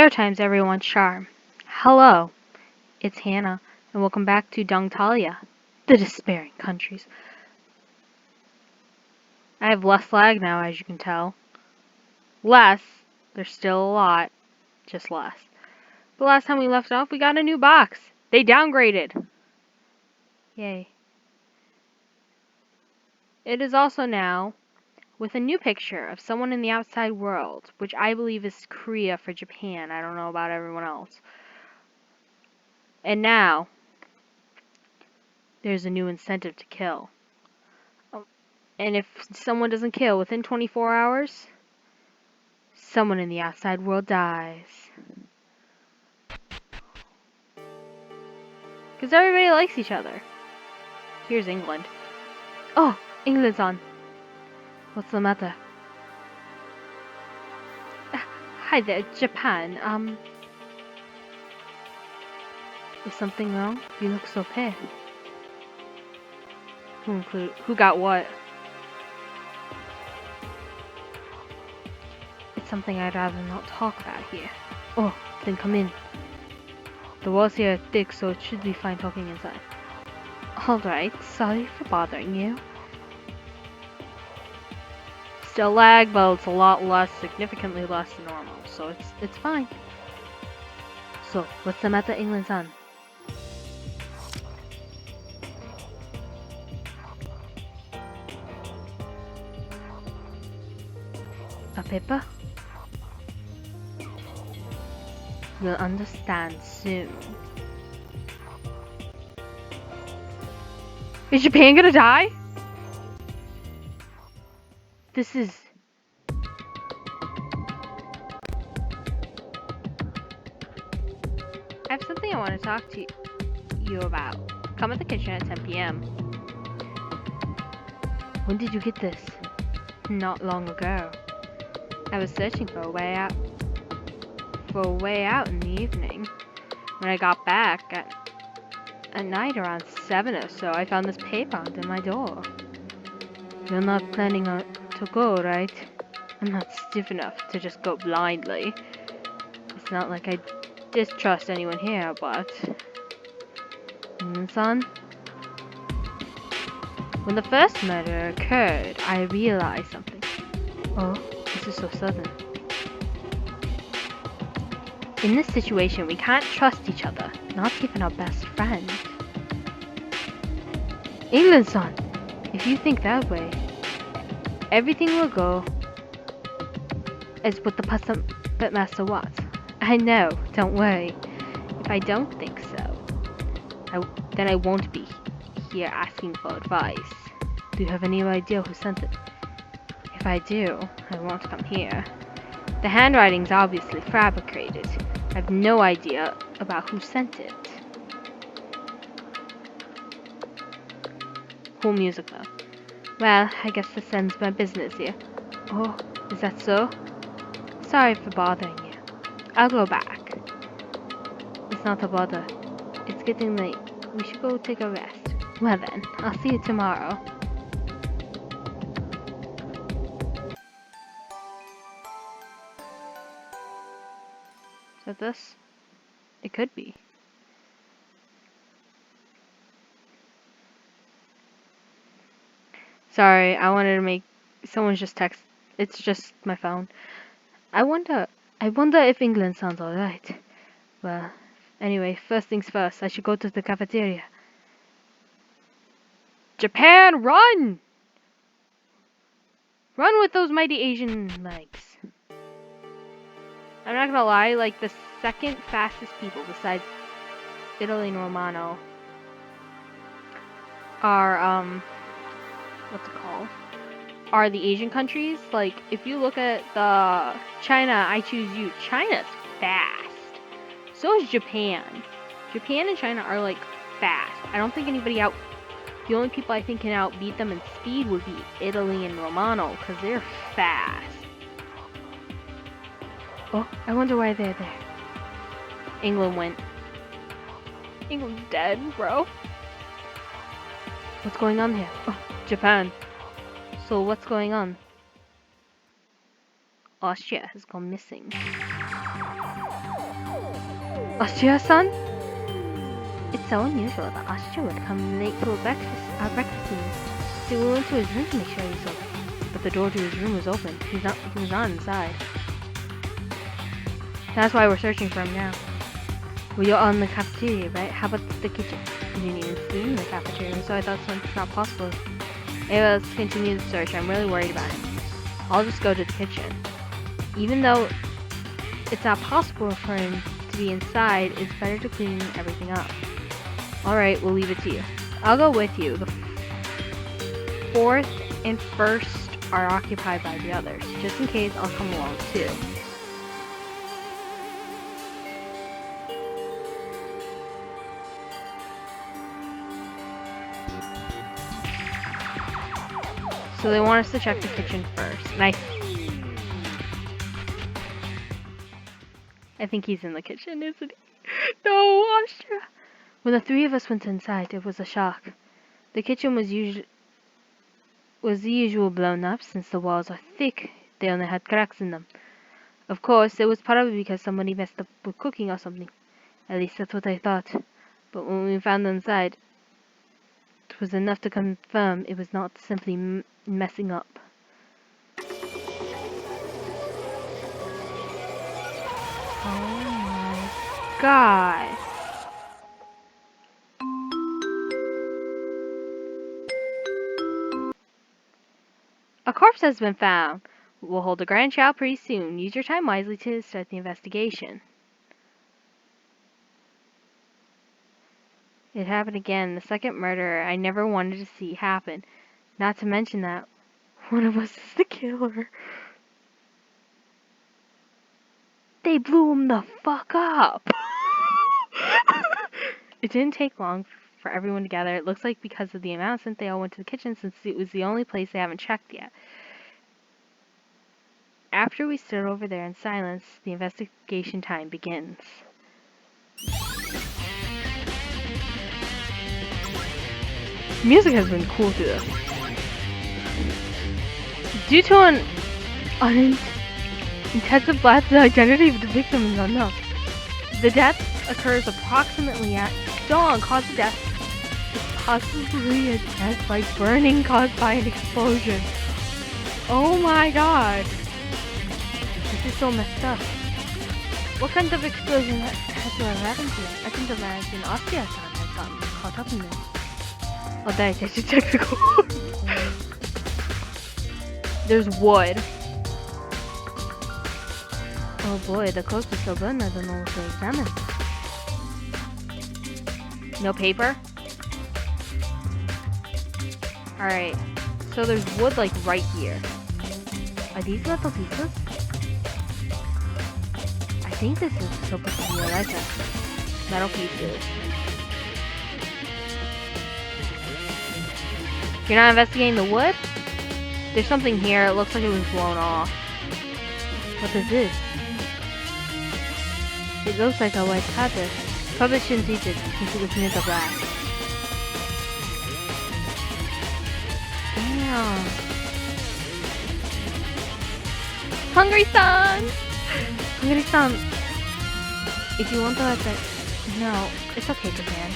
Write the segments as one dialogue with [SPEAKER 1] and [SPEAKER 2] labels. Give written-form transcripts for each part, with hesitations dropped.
[SPEAKER 1] There times everyone's charm. Hello, it's Hannah, and welcome back to DanganTalia, the despairing countries. I have less lag now, as you can tell. Less, there's still a lot, just less. The last time we left off, we got a new box. They downgraded. Yay. It is also now with a new picture of someone in the outside world, which I believe is Korea for Japan. I don't know about everyone else. And now, there's a new incentive to kill. And if someone doesn't kill within 24 hours, someone in the outside world dies. Because everybody likes each other. Here's England. Oh, England's on. What's the matter? Hi there, Japan. Is something wrong? You look so pale. Who got what? It's something I'd rather not talk about here. Oh, then come in. The walls here are thick, so it should be fine talking inside. Alright, sorry for bothering you. Still lag, but it's a lot less, significantly less than normal, so it's fine. So, what's the matter, England-san? A paper? You'll understand soon. Is Japan gonna die? This is... I have something I want to talk to you about. Come at the kitchen at 10 p.m. When did you get this? Not long ago. I was searching for a way out in the evening. When I got back at night around 7 or so, I found this paper under my door. You're not planning to go, right? I'm not stiff enough to just go blindly. It's not like I distrust anyone here, but... son? When the first murder occurred, I realized something. Oh, this is so sudden. In this situation, we can't trust each other, not even our best friend. England-san, if you think that way, everything will go as what the puppet master wants. I know, don't worry. If I don't think so, then I won't be here asking for advice. Do you have any idea who sent it? If I do, I won't come here. The handwriting's obviously fabricated. I have no idea about who sent it. Cool music though. Well, I guess this ends my business here. Oh, is that so? Sorry for bothering you. I'll go back. It's not a bother. It's getting late. We should go take a rest. Well then, I'll see you tomorrow. Is that this? It could be. Sorry, I wanted to make... Someone's just text... It's just my phone. I wonder if England sounds alright. Well, anyway, first things first, I should go to the cafeteria. Japan, run! Run with those mighty Asian legs. I'm not gonna lie, like, the second fastest people besides Italy and Romano are, what's it called? Are the Asian countries. Like, if you look at the China, I choose you. China's fast. So is Japan. Japan and China are, like, fast. I don't think anybody the only people I think can outbeat them in speed would be Italy and Romano, because they're fast. Oh, I wonder why they're there. England went. England's dead, bro. What's going on here? Oh, Japan. So what's going on? Austria has gone missing. Austria-san? It's so unusual that Austria would come late to our breakfast meeting. So we went to his room to make sure he was open. But the door to his room was open. He was not inside. That's why we're searching for him now. Well, you're on the cafeteria, right? How about the kitchen? We didn't even see him in the cafeteria, so I thought it's not possible. Anyway, let's continue the search. I'm really worried about him. I'll just go to the kitchen. Even though it's not possible for him to be inside, it's better to clean everything up. Alright, we'll leave it to you. I'll go with you. The fourth and first are occupied by the others. Just in case, I'll come along too. So they want us to check the kitchen first. And I think he's in the kitchen, isn't he? No, Austria! When the three of us went inside, it was a shock. The kitchen was the usual blown up, since the walls are thick. They only had cracks in them. Of course, it was probably because somebody messed up with cooking or something. At least that's what I thought. But when we found inside, it was enough to confirm it was not simply messing up. Oh my god. A corpse has been found. We'll hold a grand trial pretty soon. Use your time wisely to start the investigation. It happened again. The second murder I never wanted to see happen. Not to mention that one of us is the killer. They blew him the fuck up. It didn't take long for everyone to gather. It looks like because of the announcement, they all went to the kitchen since it was the only place they haven't checked yet. After we stood over there in silence, the investigation time begins. Music has been cool through this. Due to an intensive blast, the identity of the victim is unknown. The death occurs approximately at dawn. Cause of death is possibly a death by burning caused by an explosion. Oh my god. This is so messed up. What kind of explosion has to have happened here? I can imagine Austria-san has gotten caught up in this. Oh, that I should check the code. There's wood. Oh boy, the coast is so good, I don't know what to examine. No paper? Alright, so there's wood like right here. Are these little pieces? I think this is supposed to be a letter. Metal pieces. You're not investigating the wood? There's something here, it looks like it was blown off. What is this? It looks like a white tablet. Probably shouldn't eat it since it was near the black. Damn. Hungry-san! Hungry-san, if you want the letter, no, it's okay, Japan.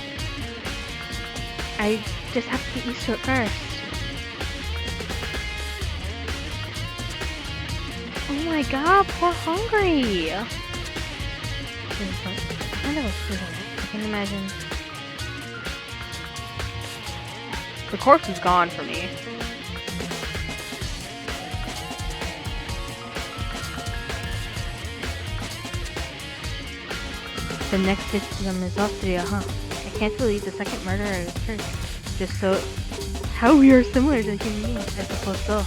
[SPEAKER 1] I just have to get used to it first. Oh my god, poor Hungry! Kind of a sweetheart. I can imagine. The corpse is gone for me. The next victim is Austria, huh? I can't believe the second murder occurred. Just so how we are similar to human beings, I suppose so.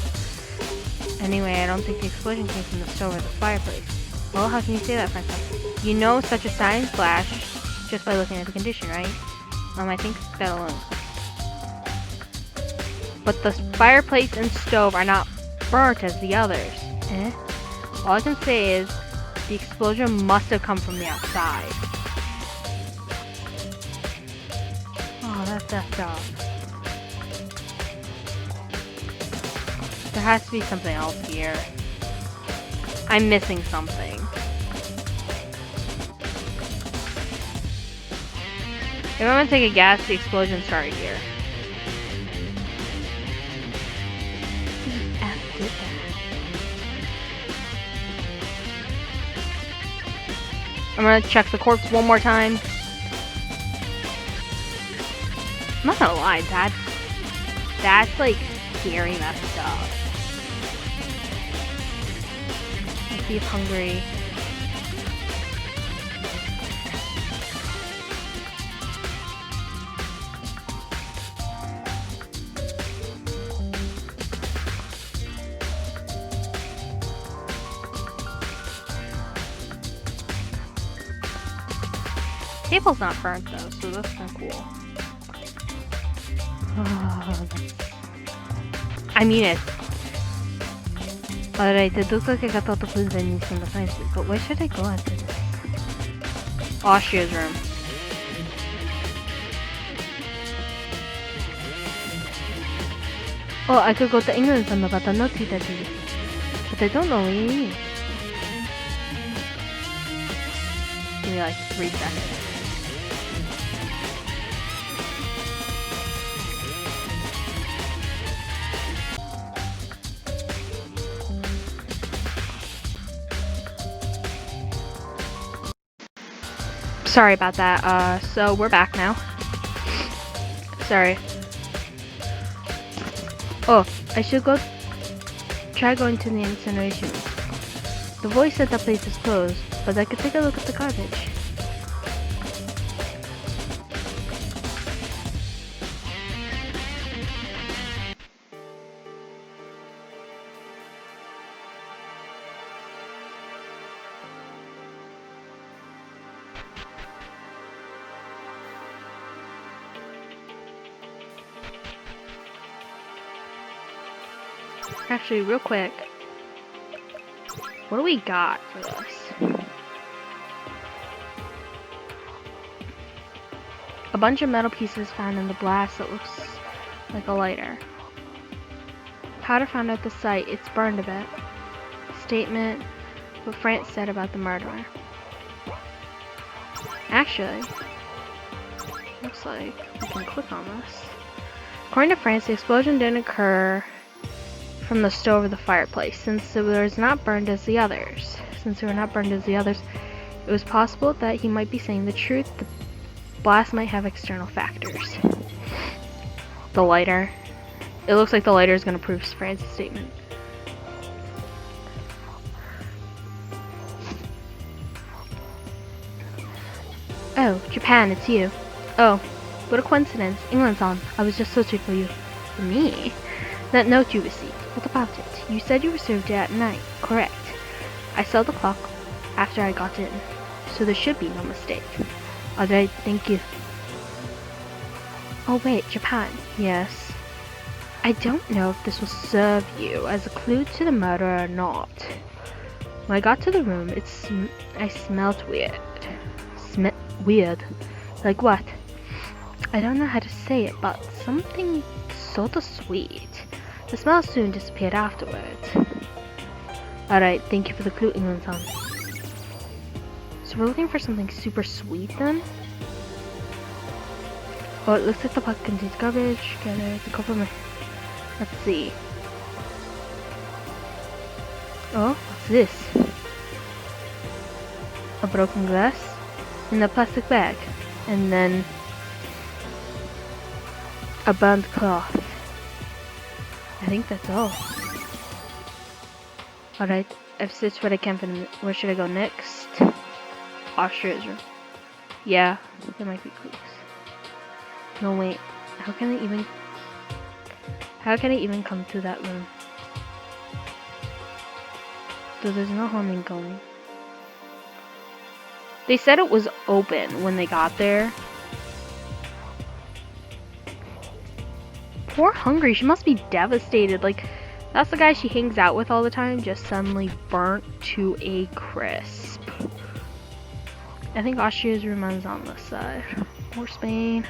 [SPEAKER 1] Anyway, I don't think the explosion came from the stove or the fireplace. Well, how can you say that, Franklin? You know such a sudden flash just by looking at the condition, right? I think that alone. But the fireplace and stove are not burnt as the others. All I can say is the explosion must have come from the outside. Oh, that's messed up. There has to be something else here. I'm missing something. If I'm gonna take a guess, the explosion started here. I'm gonna check the corpse one more time. I'm not gonna lie, that's like scary messed up. Let's see if hungry. Table's not burnt though, so that's kind of cool. I mean it. Alright, it looks like I got all the clues I need from the science suit, but where should I go after this? Austria's room. Oh, I could go to England and about the note that you, but I don't know where it is. Give me like 3 seconds. Sorry about that. So we're back now. Sorry. Oh, I should go try going to the incineration. The voice said that place is closed, but I could take a look at the garbage. Actually, real quick, what do we got for this? A bunch of metal pieces found in the blast that looks like a lighter. Powder found at the site, it's burned a bit. Statement, what France said about the murderer. Actually, looks like we can click on this. According to France, the explosion didn't occur from the stove or the fireplace, since it was not burned as the others. It was possible that he might be saying the truth. The blast might have external factors. The lighter. It looks like the lighter is going to prove France's statement. Oh, Japan, it's you. Oh, what a coincidence. England's on. I was just searching for you. For me? That note you received. What about it? You said you received it at night. Correct. I saw the clock after I got in, so there should be no mistake. Alright, thank you. Oh wait, Japan. Yes. I don't know if this will serve you as a clue to the murder or not. When I got to the room, I smelled weird. Weird? Like what? I don't know how to say it, but something sort of sweet. The smell soon disappeared afterwards. Alright, thank you for the clue, England-san. So we're looking for something super sweet then? Oh, it looks like the pot contains garbage. Get it, the cover. Let's see. Oh, what's this? A broken glass in a plastic bag. And then a burnt cloth. I think that's all. Alright, I've searched what I can for the... Where should I go next? Austria's room. Yeah, there might be clues. No, wait. How can I even come to that room? Though there's no harm going. They said it was open when they got there. Poor Hungry, she must be devastated. Like, that's the guy she hangs out with all the time, just suddenly burnt to a crisp. I think Austria's room is on this side. Or Spain.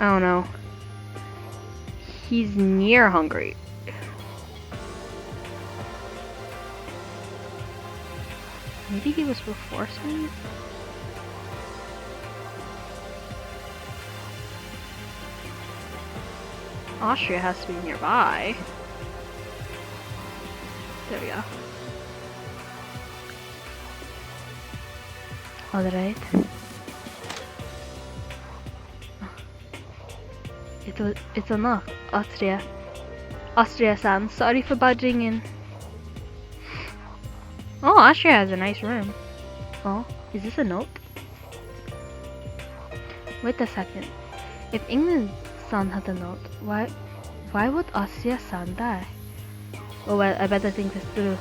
[SPEAKER 1] I don't know. He's near Hungary. Maybe he was before Spain? Austria has to be nearby. There we go. Alright. It's enough, Austria. Austria-san, sorry for barging in. Oh, Austria has a nice room. Oh, is this a note? Wait a second. If England-san had a note, why would Austria-san die? Oh well, I better think this through.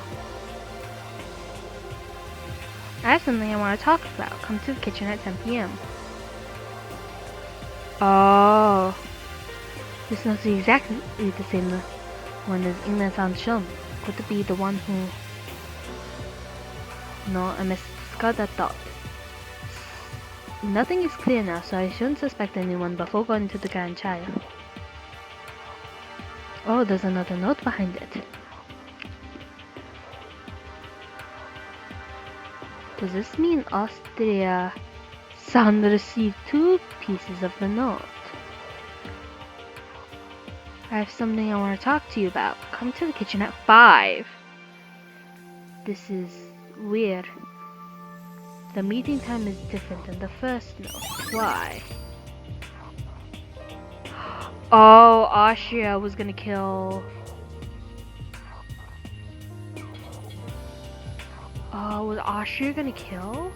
[SPEAKER 1] I have something I want to talk about. Come to the kitchen at 10 p.m. Oh. This note is exactly the same one as England-san's shown. Could it be the one who... No, I miscalled that thought. Nothing is clear now, so I shouldn't suspect anyone before going to the DanganTalia. Oh, there's another note behind it. Does this mean Austria-san received 2 pieces of the note? I have something I want to talk to you about. Come to the kitchen at 5. This is weird. The meeting time is different than the first note. Why? Oh, Austria was gonna kill... Oh, was Austria gonna kill?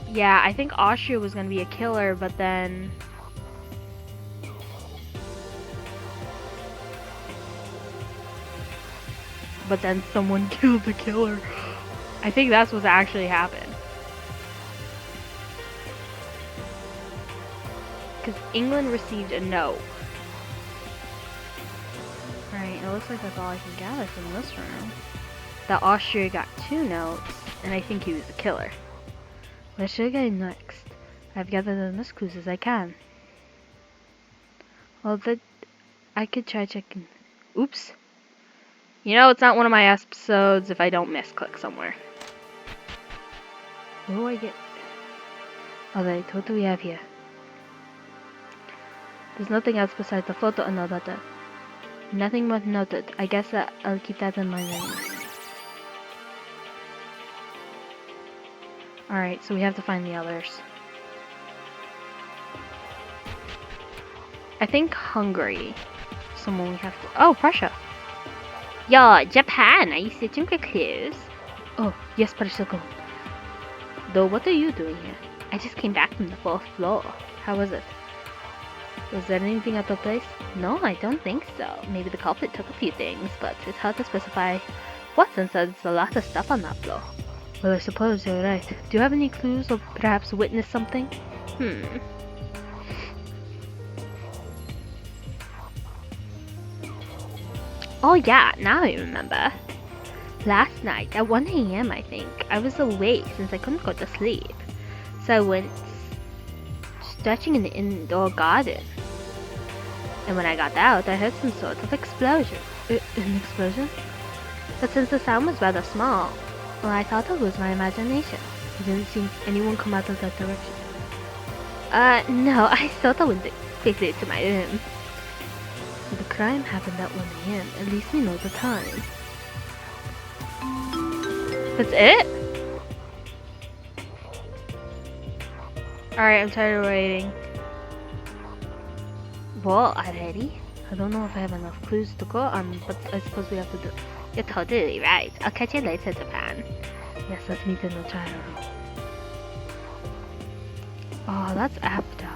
[SPEAKER 1] Yeah, I think Austria was gonna be a killer, but then... But then someone killed the killer. I think that's what actually happened. Because England received a note. Alright, it looks like that's all I can gather from this room. That Austria got 2 notes, and I think he was the killer. Where should I go next? I've gathered as much clues as I can. Well, I could try checking. Oops. You know, it's not one of my episodes if I don't misclick somewhere. What do I get? Alright, what do we have here? There's nothing else besides the photo and the letter. Nothing was noted. I guess that I'll keep that in mind anyway. Alright, so we have to find the others. I think Hungary. Someone we have to... Oh, Prussia! Yo, Japan! Are you searching for clues? Oh, yes, Prussia-kun. Though, what are you doing here? I just came back from the 4th floor. How was it? Was there anything at the place? No, I don't think so. Maybe the culprit took a few things, but it's hard to specify what since there's a lot of stuff on that floor. Well, I suppose you're right. Do you have any clues or perhaps witness something? Oh yeah, now I remember. Last night, at 1 AM I think, I was awake since I couldn't go to sleep. So I went stretching in the indoor garden. And when I got out, I heard some sort of explosion. An explosion? But since the sound was rather small, well, I thought it was my imagination. I didn't see anyone come out of that direction. No, I saw the window quickly to my room. So the crime happened at 1 AM. At least we know the time. That's it? Alright, I'm tired of waiting. Well, already? I don't know if I have enough clues to go on, but I suppose we have to do it. You're totally right. I'll catch you later, Japan. Yes, let's meet in the China room. Oh, that's after.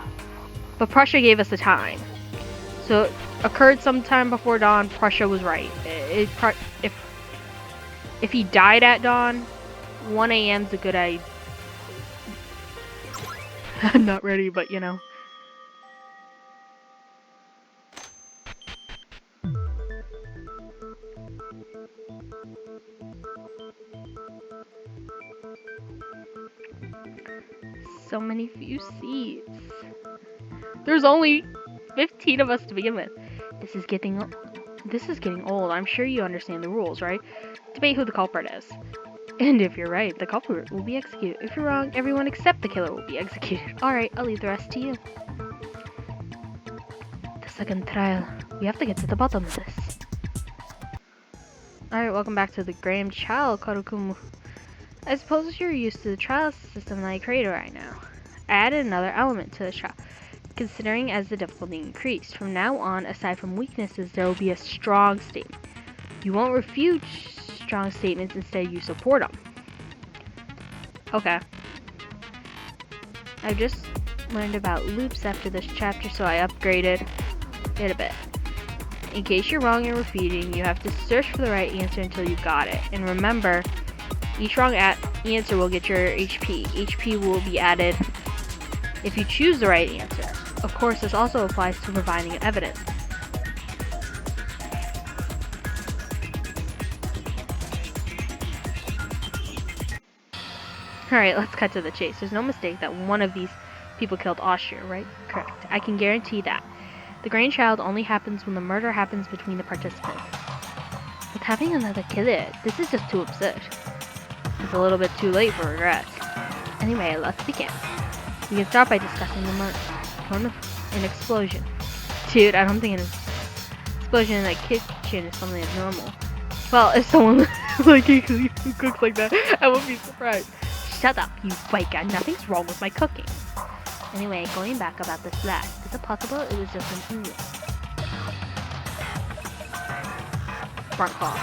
[SPEAKER 1] But Prussia gave us the time. So, it occurred sometime before dawn. Prussia was right. If he died at dawn, 1 AM's a good idea. I'm not ready, but you know. So many few seats. There's only 15 of us to begin with. This is getting old. I'm sure you understand the rules, right? Debate who the culprit is. And if you're right, the culprit will be executed. If you're wrong, everyone except the killer will be executed. Alright, I'll leave the rest to you. second trial. We have to get to the bottom of this. Alright, welcome back to the Graham Child Karukumu. I suppose you're used to the trial system that I created right now. I added another element to the trial, considering as the difficulty increased. From now on, aside from weaknesses, there will be a strong statement. You won't refute strong statements, instead you support them. Okay. I just learned about loops after this chapter, so I upgraded it a bit. In case you're wrong in refuting, you have to search for the right answer until you got it. And remember, each wrong answer will get your HP. HP will be added if you choose the right answer. Of course, this also applies to providing evidence. Alright, let's cut to the chase. There's no mistake that one of these people killed Austria, right? Correct. I can guarantee that. The grandchild only happens when the murder happens between the participants. With having another killer, this is just too absurd. It's a little bit too late for regrets. Anyway, let's begin. We can start by discussing the murder. An explosion. Dude, I don't think an explosion in that kitchen is something abnormal. Well, if someone like you who cooks like that, I won't be surprised. Shut up, you white guy. Nothing's wrong with my cooking. Anyway, going back about this blast, is it possible it was just an English? Front claw.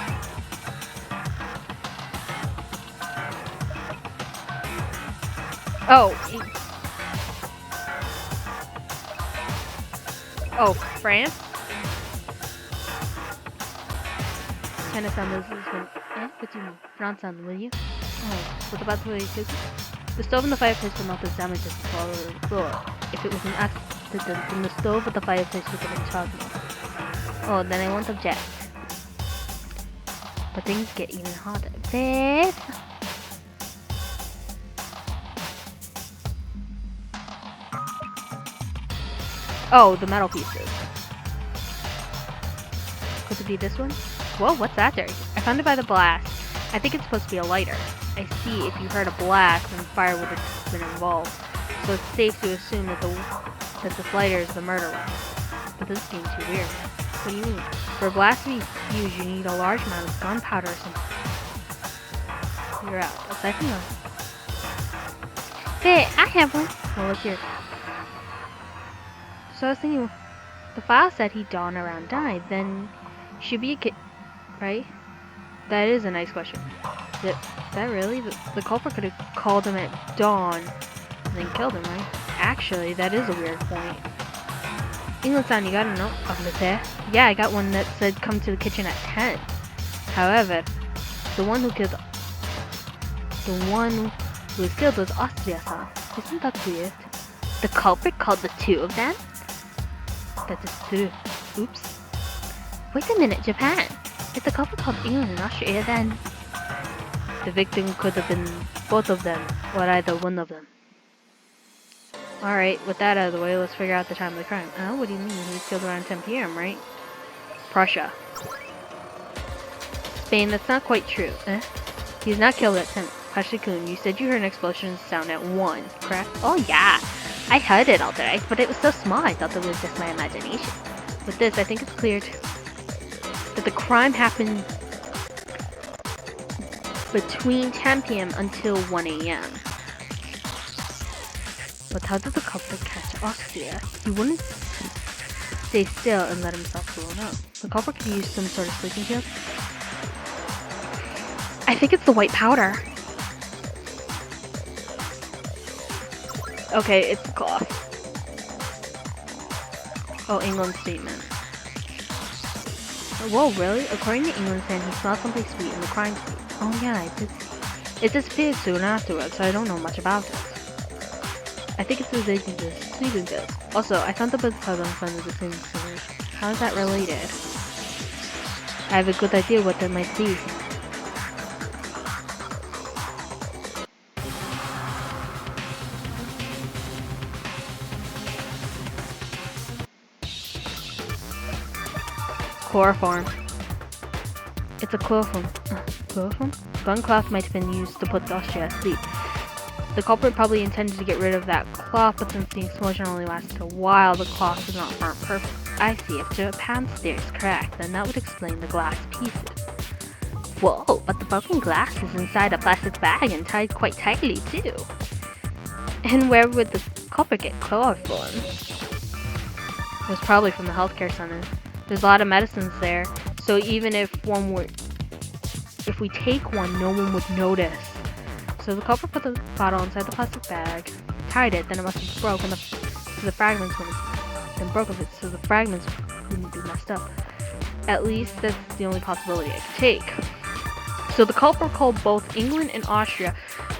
[SPEAKER 1] Oh, France? Kind of sound this is when. What do you mean? France on, will you? Oh, what about the way you cook? The stove and the fireplace were not as damaged as the floor or the floor. If it was an accident, then the stove or the fireplace would have been chargeable. Oh, then I won't object. But things get even harder. Babe! Oh, the metal pieces. Could it be this one? Whoa, what's that there? I found it by the blast. I think it's supposed to be a lighter. I see, if you heard a blast, then fire would have been involved. So it's safe to assume that this lighter is the murder one. But this seems too weird. What do you mean? For a blast to be fused, you need a large amount of gunpowder or something. You're out. Aside from that. Hey, I have one. Well, let's hear it. So I was thinking, the file said he dawned around died, then should be a kid, right? That is a nice question. Is that really? The culprit could have called him at dawn and then killed him, right? Actually, that is a weird point. England-san, you got a note of it there? Yeah, I got one that said come to the kitchen at 10. However, the one who was killed was Austria-san. Isn't that weird? The culprit called the two of them? That is true. Oops. Wait a minute, Japan. If the culprit called England and Austria, then the victim could have been both of them, or either one of them. Alright, with that out of the way, let's figure out the time of the crime. Oh, what do you mean? He was killed around 10 p.m., right? Prussia. Spain, that's not quite true. He's not killed at 10. Pashikun, you said you heard an explosion sound at 1, correct? Oh yeah, I heard it all right, but it was so small I thought it was just my imagination. With this, I think it's clear that the crime happened between 10 p.m. until 1 a.m. But how did the culprit catch Austria? He wouldn't stay still and let himself blow up. The culprit could use some sort of sleeping pill. I think it's the white powder. Okay, it's the cloth. Oh, England's statement. Whoa, really? According to England's saying he smelled something sweet in the crime scene. Oh yeah, I did. It disappeared soon afterwards, so I don't know much about it. I think it's related to sleeping pills. Also, I found the book puzzle in front of the same storage. How is that related? I have a good idea what that might be. Chloroform. It's a chloroform. Chloroform? Gun cloth might have been used to put Austria asleep. The culprit probably intended to get rid of that cloth, but since the explosion only lasted a while, the cloth was not burnt perfect. I see. If Japan's theory is correct, then that would explain the glass pieces. Whoa, but the broken glass is inside a plastic bag and tied quite tightly, too. And where would the culprit get chloroform? It was probably from the healthcare center. There's a lot of medicines there, so even if we take one, no one would notice. So the culprit put the bottle inside the plastic bag, tied it, then it must have broken so the fragments wouldn't be messed up. At least that's the only possibility I could take. So the culprit called both England and Austria,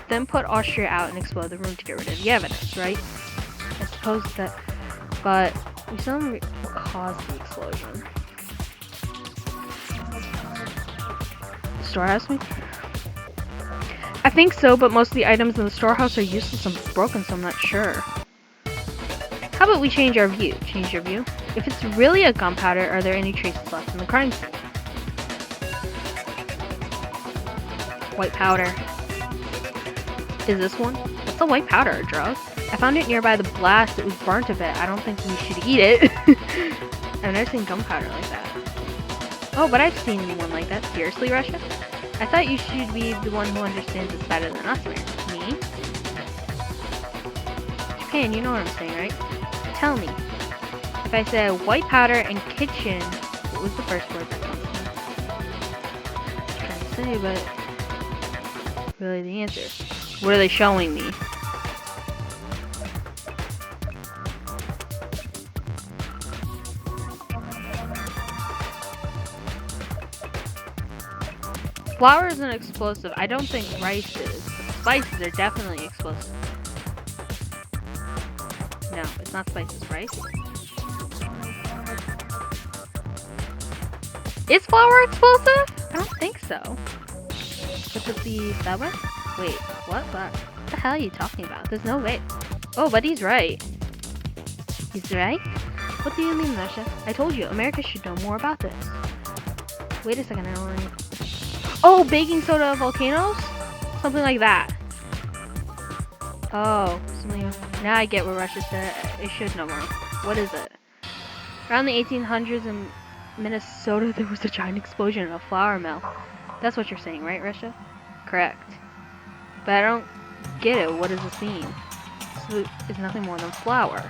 [SPEAKER 1] then put Austria out and exploded the room to get rid of the evidence, right? I suppose that, but we still don't know what caused the explosion. The storehouse maybe? I think so, but most of the items in the storehouse are useless and broken, so I'm not sure. How about we change our view? Change your view? If it's really a gunpowder, are there any traces left in the crime scene? White powder. Is this one? What's a white powder? A drug? I found it nearby the blast. It was burnt a bit. I don't think we should eat it. I've never seen gunpowder like that. Oh, but I've seen one like that. Seriously, Russia? I thought you should be the one who understands this better than us, me? Japan, you know what I'm saying, right? Tell me. If I said white powder and kitchen, what was the first word that comes to me? I was trying to say, but really the answer. What are they showing me? Flour is an explosive. I don't think rice is. Spices are definitely explosive. No, it's not spices. Rice? Is flour explosive? I don't think so. But does the that way? Wait, what? What the hell are you talking about? There's no way. Oh, but he's right. He's right? What do you mean, Russia? I told you, America should know more about this. Wait a second, I don't know. Oh, baking soda volcanoes? Something like that. Oh, something else. Now I get what Russia said. It should know more. What is it? Around the 1800s in Minnesota, there was a giant explosion in a flour mill. That's what you're saying, right, Russia? Correct. But I don't get it. What does this mean? So it's nothing more than flour.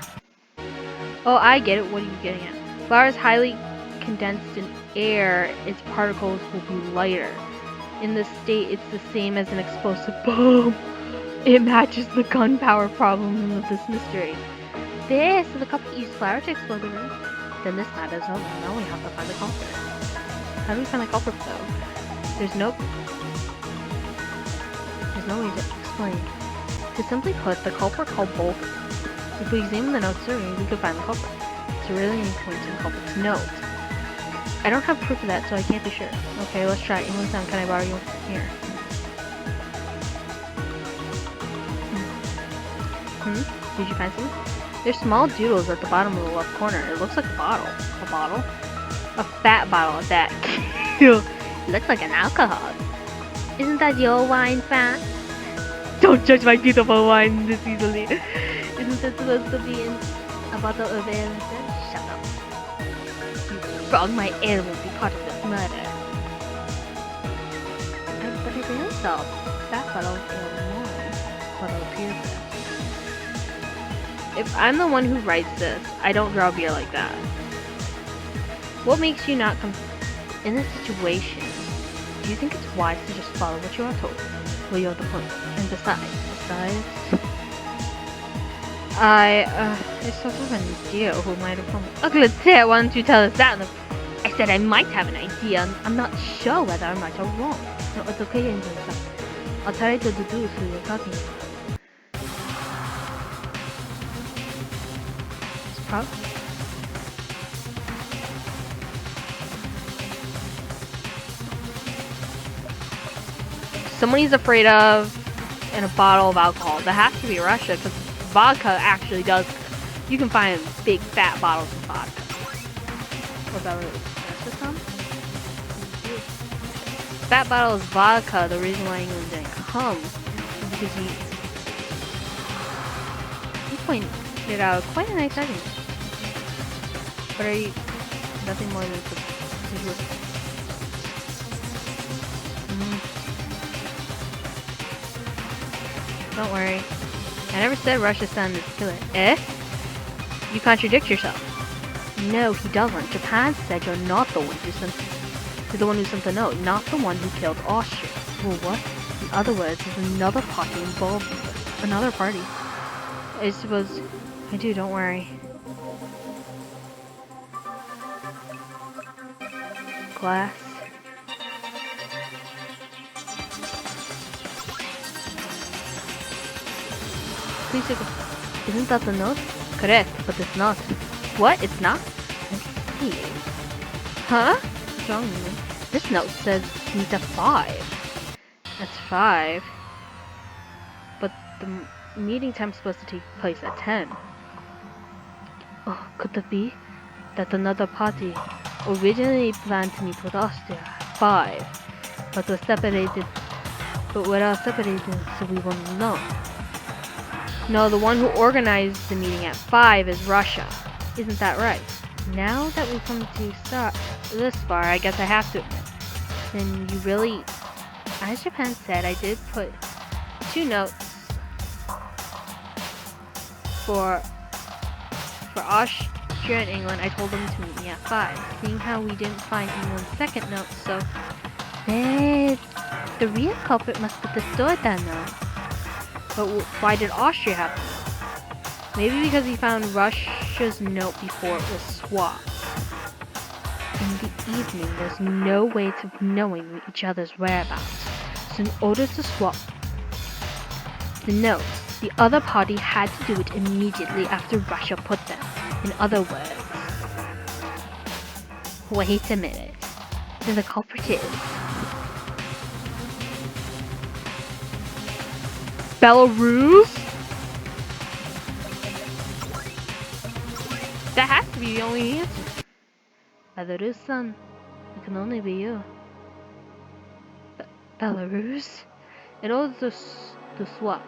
[SPEAKER 1] Oh, I get it. What are you getting at? Flour is highly condensed in air. Its particles will be lighter. In this state, it's the same as an explosive bomb. It matches the gunpowder problem of this mystery. There, so the couple used flour to explode the room. Then this matters. Oh, now we have to find the culprit. How do we find the culprit, though? There's no way to explain. To simply put, the culprit called both. If we examine the notes survey, we could find the culprit. So really need points in the culprit's note. I don't have proof of that, so I can't be sure. Okay, let's try. England sound, can I borrow you here? Did you find something? There's small doodles at the bottom of the left corner. It looks like a bottle. A bottle? A fat bottle at that. It looks like an alcohol. Isn't that your wine, fat? Don't judge my beautiful wine this easily. Isn't it supposed to be in a bottle of ale? Shut up. Frog, my ale will be part of this murder. But it is so. That bottle is wine. Bottle appears there. If I'm the one who writes this, I don't draw beer like that. What makes you not in this situation? Do you think it's wise to just follow what you are told? Well, you're the point. And besides, I sort of an idea who might have come. Ugly tit, why don't you tell us that? I said I might have an idea. I'm not sure whether I'm right or wrong. No, it's okay, Angel. I'll try to deduce who you're talking about. Someone he's afraid of in a bottle of alcohol. That has to be Russia, because vodka actually does. You can find big fat bottles of vodka. What about Russia come? Fat bottle of vodka. The reason why England didn't come is because he pointed out quite a nice argument. What are you? Nothing more than visual. Don't worry. I never said Russia's son is a killer. Eh? You contradict yourself. No, he doesn't. Japan said you're not the one who sent. You're the one who sent the note, not the one who killed Austria. Well, what? In other words, there's another party involved with it. Another party. I suppose I do. Don't worry. Glass. Please take a... Isn't that the note? Correct, but it's not. What? It's not? Hey. Huh? What's wrong with me? This note says to meet at 5. That's 5. But the meeting time's supposed to take place at 10. Oh, could it be that another party originally planned to meet with Austria at 5, but was separated, but we're all separated, so we won't know. No, the one who organized the meeting at 5 is Russia. Isn't that right? Now that we've come to start this far, I guess I have to admit. Then you really, as Japan said, I did put 2 notes for Austria and England. I told them to meet me at 5. Seeing how we didn't find England's second note, so the real culprit must have destroyed that note. But why did Austria have it? Maybe because he found Russia's note before it was swapped. In the evening, there's no way of knowing each other's whereabouts. So in order to swap the notes, the other party had to do it immediately after Russia put them. In other words, wait a minute. Then the culprit is Belarus? That has to be the only answer. Belarus-san, it can only be you. Belarus? In order to swap.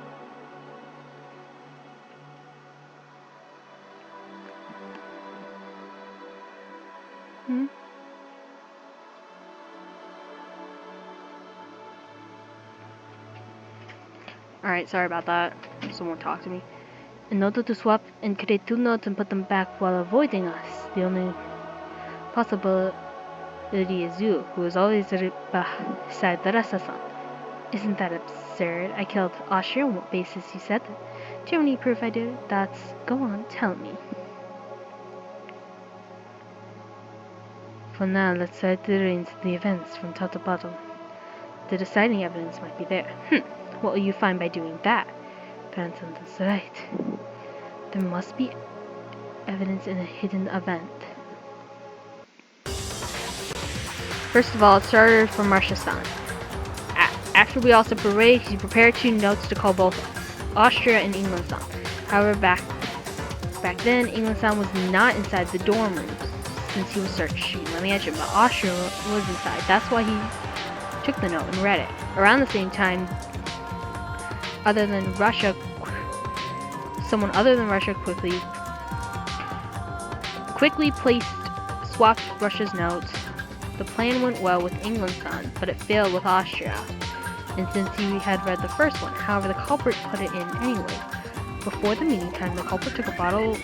[SPEAKER 1] Alright, sorry about that. Someone talked to me. In order to swap and create 2 notes and put them back while avoiding us, the only possibility is you, who is always beside the Rasa-san. Isn't that absurd? I killed Austria on what basis you said that? Do you have any proof I did it? Go on, tell me. For now, let's try to arrange the events from top to bottom. The deciding evidence might be there. What will you find by doing that? Branson is right. There must be evidence in a hidden event. First of all, it started from Russia-san. After we all separate, he prepared 2 notes to call both Austria and England-san. However, back then, England-san was not inside the dorm rooms since he was searching on the edge, but Austria was inside. That's why he took the note and read it. Around the same time, someone other than Russia quickly swapped Russia's notes. The plan went well with England-san, but it failed with Austria. And since he had read the first one, however, the culprit put it in anyway. Before the meeting time, the culprit took a bottle of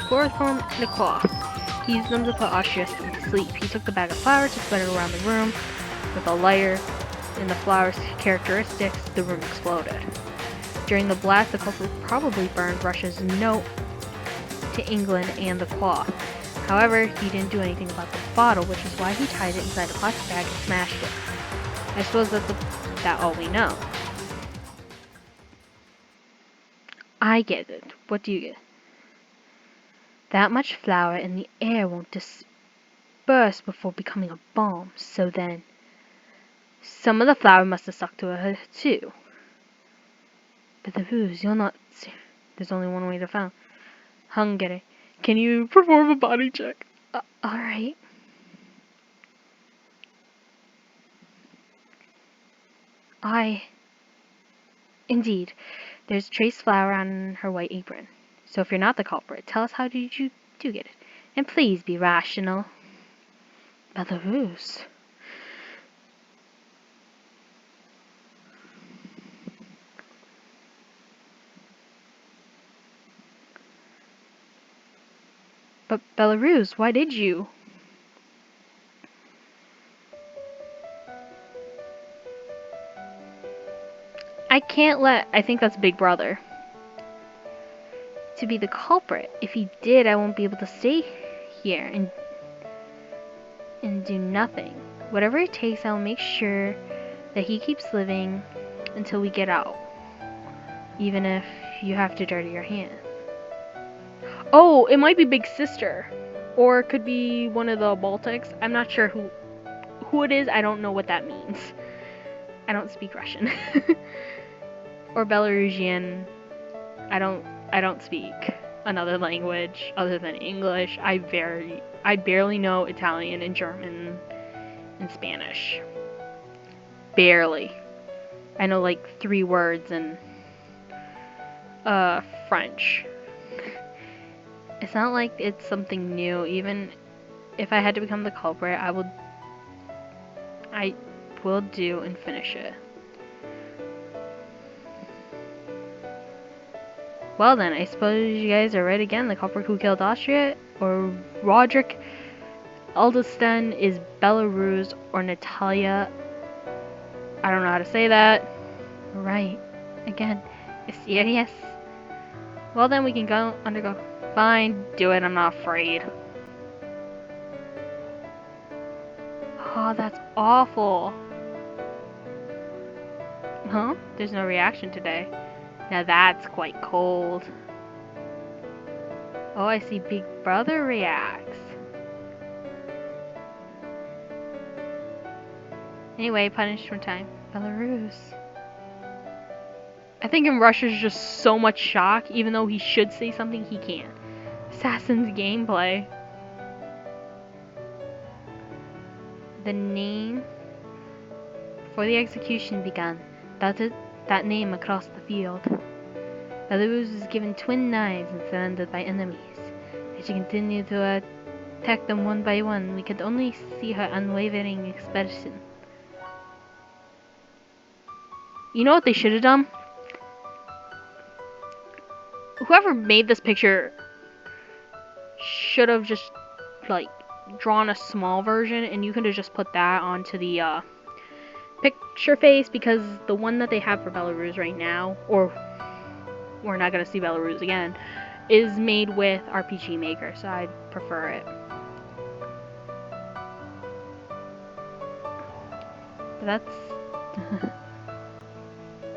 [SPEAKER 1] chloroform and a cloth. He used them to put Austria to sleep. He took the bag of flowers to spread it around the room. With a lighter and the flowers' characteristics, the room exploded. During the blast, the culprit probably burned Russia's note to England and the cloth. However, he didn't do anything about the bottle, which is why he tied it inside a plastic bag and smashed it. I suppose that's all we know. I get it. What do you get? That much flour in the air won't disperse before becoming a bomb, so then some of the flour must have stuck to her too. But the ruse, you're not... There's only one way to find. Hungary. Can you perform a body check? Alright. Indeed, there's trace flour on her white apron. So if you're not the culprit, tell us how did you get it? And please be rational. Belarus. But Belarus, why did you? I can't let... I think that's Big Brother. To be the culprit. If he did, I won't be able to stay here and do nothing. Whatever it takes, I'll make sure that he keeps living until we get out. Even if you have to dirty your hands. Oh, it might be Big Sister. Or it could be one of the Baltics. I'm not sure who it is. I don't know what that means. I don't speak Russian. Or Belarusian. I don't speak another language other than English. I barely know Italian and German and Spanish. Barely. I know like 3 words in French. It's not like it's something new. Even if I had to become the culprit, I will do and finish it. Well then, I suppose you guys are right again. The culprit who killed Austria, or Roderick Eldeston, is Belarus, or Natalia. I don't know how to say that. Right. Again. It's serious. Well then, we can go undergo. Fine, do it. I'm not afraid. Oh, that's awful. Huh? There's no reaction today. Now that's quite cold. Oh, I see Big Brother reacts. Anyway, punishment time. Belarus. I think in Russia's just so much shock, even though he should say something, he can't. Assassin's gameplay. The name for the execution began. That name across the field. Belarus was given twin knives and surrounded by enemies. As she continued to attack them one by one, we could only see her unwavering expression. You know what they should have done? Whoever made this picture should have just, like, drawn a small version, and you could have just put that onto the picture face, because the one that they have for Belarus right now, or we're not going to see Belarus again, is made with RPG Maker, so I'd prefer it. But that's...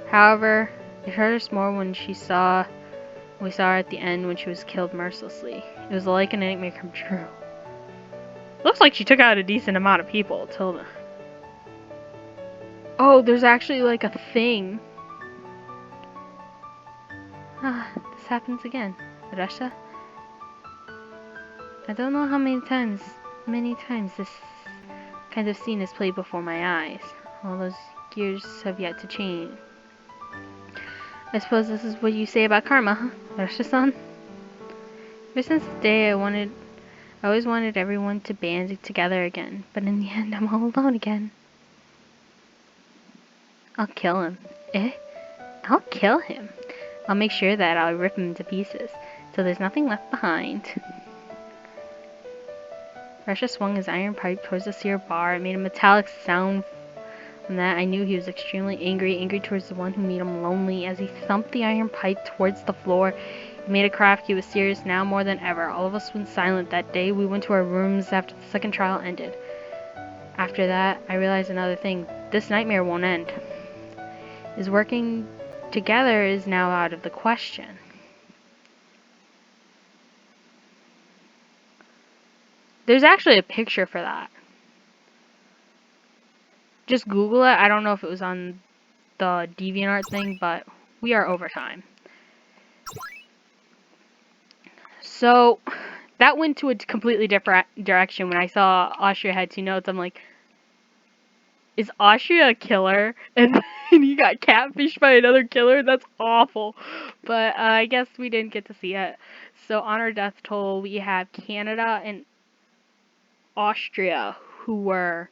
[SPEAKER 1] However, it hurt us more when we saw her at the end when she was killed mercilessly. It was like a nightmare come true. Looks like she took out a decent amount of people, Tilda. Oh, there's actually like a thing. Ah, this happens again. Russia? I don't know how many times this kind of scene is played before my eyes. All those years have yet to change. I suppose this is what you say about karma, huh? Russia-san? Ever since the day I always wanted everyone to band together again, but in the end I'm all alone again. I'll kill him. Eh? I'll kill him. I'll make sure that I'll rip him to pieces, so there's nothing left behind. Russia swung his iron pipe towards the sear bar. It made a metallic sound. From that, I knew he was extremely angry towards the one who made him lonely. As he thumped the iron pipe towards the floor, he made a crack. He was serious now more than ever. All of us went silent that day. We went to our rooms after the second trial ended. After that, I realized another thing. This nightmare won't end. His working together is now out of the question. There's actually a picture for that. Just Google it. I don't know if it was on the DeviantArt thing, but we are over time. So, that went to a completely different direction. When I saw Austria had 2 notes, I'm like, Is Austria a killer? And then he got catfished by another killer? That's awful. But I guess we didn't get to see it. So on our death toll, we have Canada and Austria who were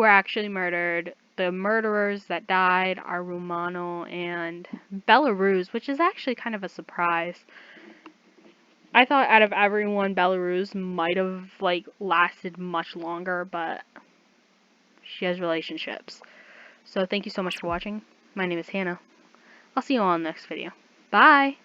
[SPEAKER 1] actually murdered. The murderers that died are Romano and Belarus, which is actually kind of a surprise. I thought out of everyone, Belarus might have like lasted much longer, but she has relationships. So thank you so much for watching. My name is Hannah. I'll see you all in the next video. Bye!